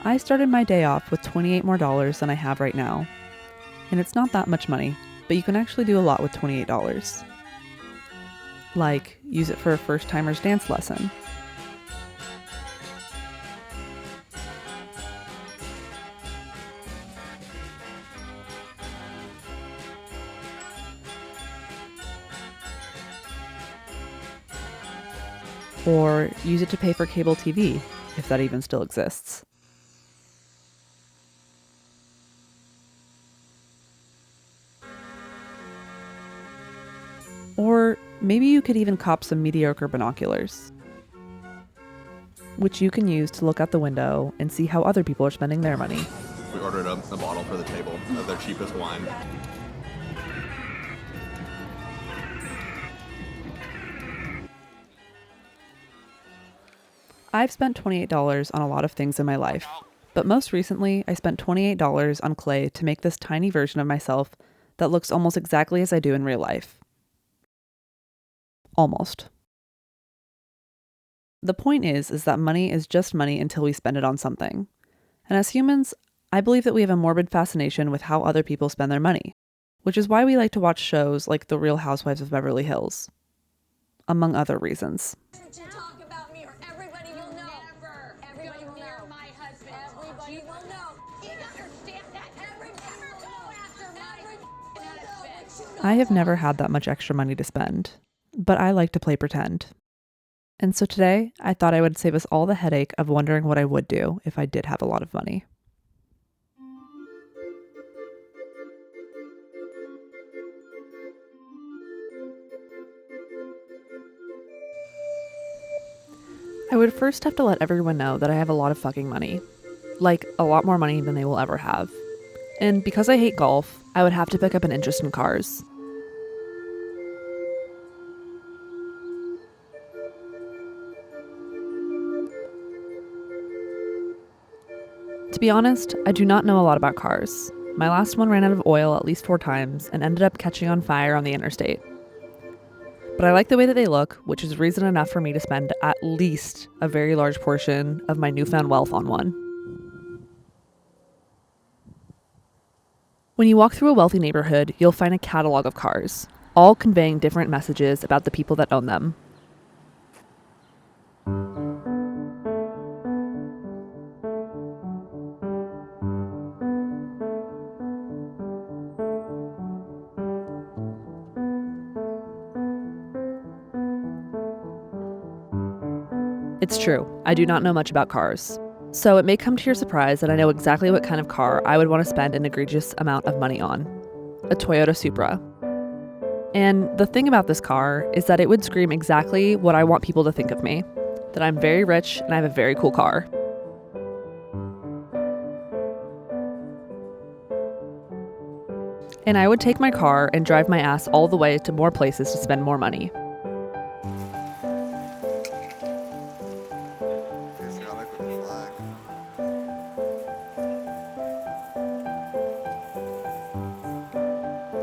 I started my day off with $28 more than I have right now. And it's not that much money, but you can actually do a lot with $28. Like, use it for a first-timer's dance lesson. Or use it to pay for cable TV, if that even still exists. Or maybe you could even cop some mediocre binoculars, which you can use to look out the window and see how other people are spending their money. We ordered a bottle for the table of their cheapest wine. I've spent $28 on a lot of things in my life, but most recently I spent $28 on clay to make this tiny version of myself that looks almost exactly as I do in real life. Almost. The point is that money is just money until we spend it on something. And as humans, I believe that we have a morbid fascination with how other people spend their money, which is why we like to watch shows like The Real Housewives of Beverly Hills, among other reasons. I have never had that much extra money to spend, but I like to play pretend. And so today, I thought I would save us all the headache of wondering what I would do if I did have a lot of money. I would first have to let everyone know that I have a lot of fucking money. Like, a lot more money than they will ever have. And because I hate golf, I would have to pick up an interest in cars. To be honest, I do not know a lot about cars. My last one ran out of oil at least 4 times and ended up catching on fire on the interstate. But I like the way that they look, which is reason enough for me to spend at least a very large portion of my newfound wealth on one. When you walk through a wealthy neighborhood, you'll find a catalog of cars, all conveying different messages about the people that own them. It's true, I do not know much about cars. So it may come to your surprise that I know exactly what kind of car I would want to spend an egregious amount of money on. A Toyota Supra. And the thing about this car is that it would scream exactly what I want people to think of me. That I'm very rich and I have a very cool car. And I would take my car and drive my ass all the way to more places to spend more money.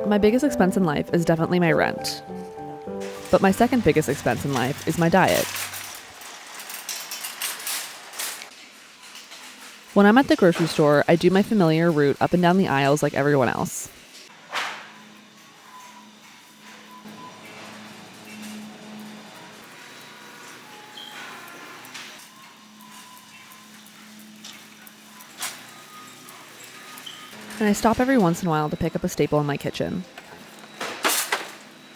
My biggest expense in life is definitely my rent. But my second biggest expense in life is my diet. When I'm at the grocery store, I do my familiar route up and down the aisles like everyone else. And I stop every once in a while to pick up a staple in my kitchen.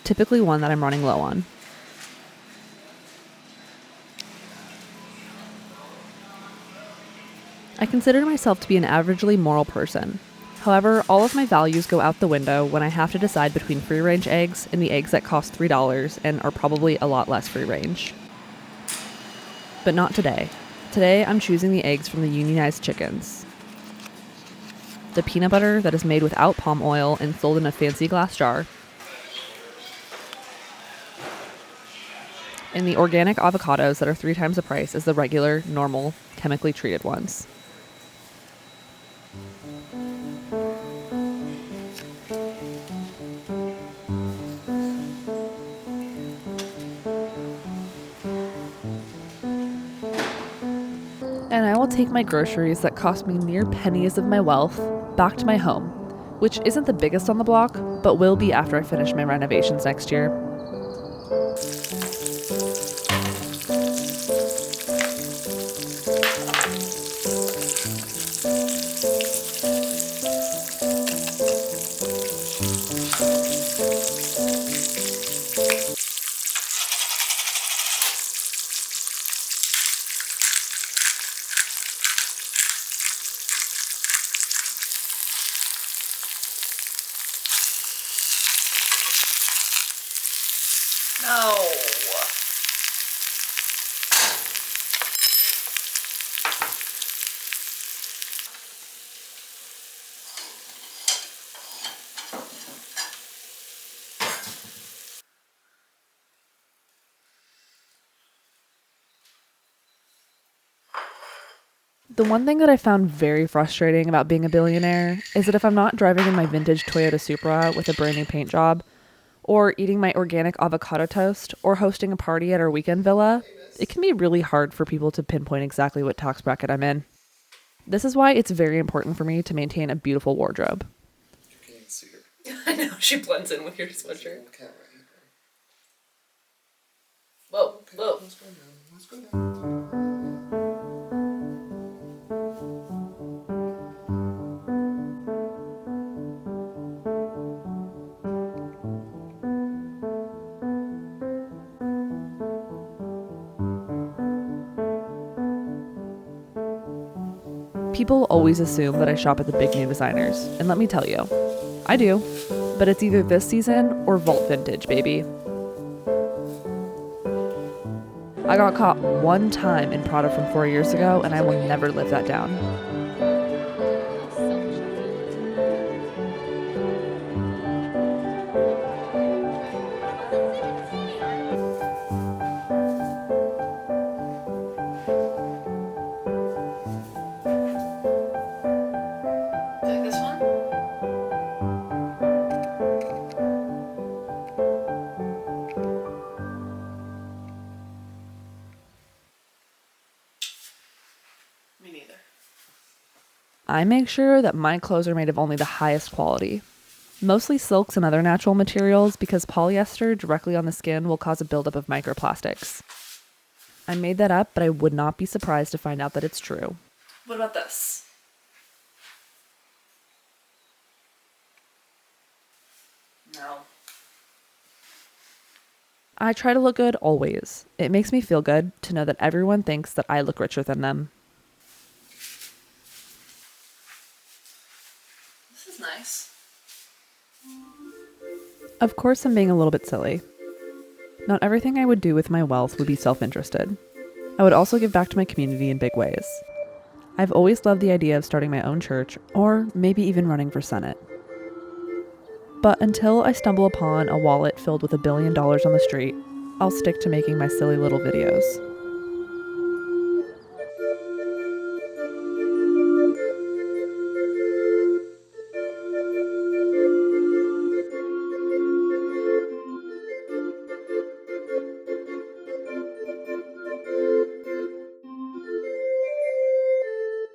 Typically one that I'm running low on. I consider myself to be an averagely moral person. However, all of my values go out the window when I have to decide between free-range eggs and the eggs that cost $3 and are probably a lot less free-range. But not today. Today, I'm choosing the eggs from the unionized chickens. The peanut butter that is made without palm oil and sold in a fancy glass jar. And the organic avocados that are 3 times the price as the regular, normal, chemically treated ones. And I will take my groceries that cost me near pennies of my wealth back to my home, which isn't the biggest on the block, but will be after I finish my renovations next year. No. The one thing that I found very frustrating about being a billionaire is that if I'm not driving in my vintage Toyota Supra with a brand new paint job, or eating my organic avocado toast, or hosting a party at our weekend villa, it can be really hard for people to pinpoint exactly what tax bracket I'm in. This is why it's very important for me to maintain a beautiful wardrobe. You can't see her. I know, she blends in with your sweatshirt. Camera here. Whoa, whoa. Let's go down. Let's go down. People always assume that I shop at the big name designers, and let me tell you, I do, but it's either this season or Vault Vintage, baby. I got caught one time in Prada from 4 years ago, and I will never live that down. Like this one? Me neither. I make sure that my clothes are made of only the highest quality. Mostly silks and other natural materials because polyester directly on the skin will cause a buildup of microplastics. I made that up, but I would not be surprised to find out that it's true. What about this? No. I try to look good always. It makes me feel good to know that everyone thinks that I look richer than them. This is nice. Of course, I'm being a little bit silly. Not everything I would do with my wealth would be self-interested. I would also give back to my community in big ways. I've always loved the idea of starting my own church, or maybe even running for Senate. But until I stumble upon a wallet filled with $1 billion on the street, I'll stick to making my silly little videos.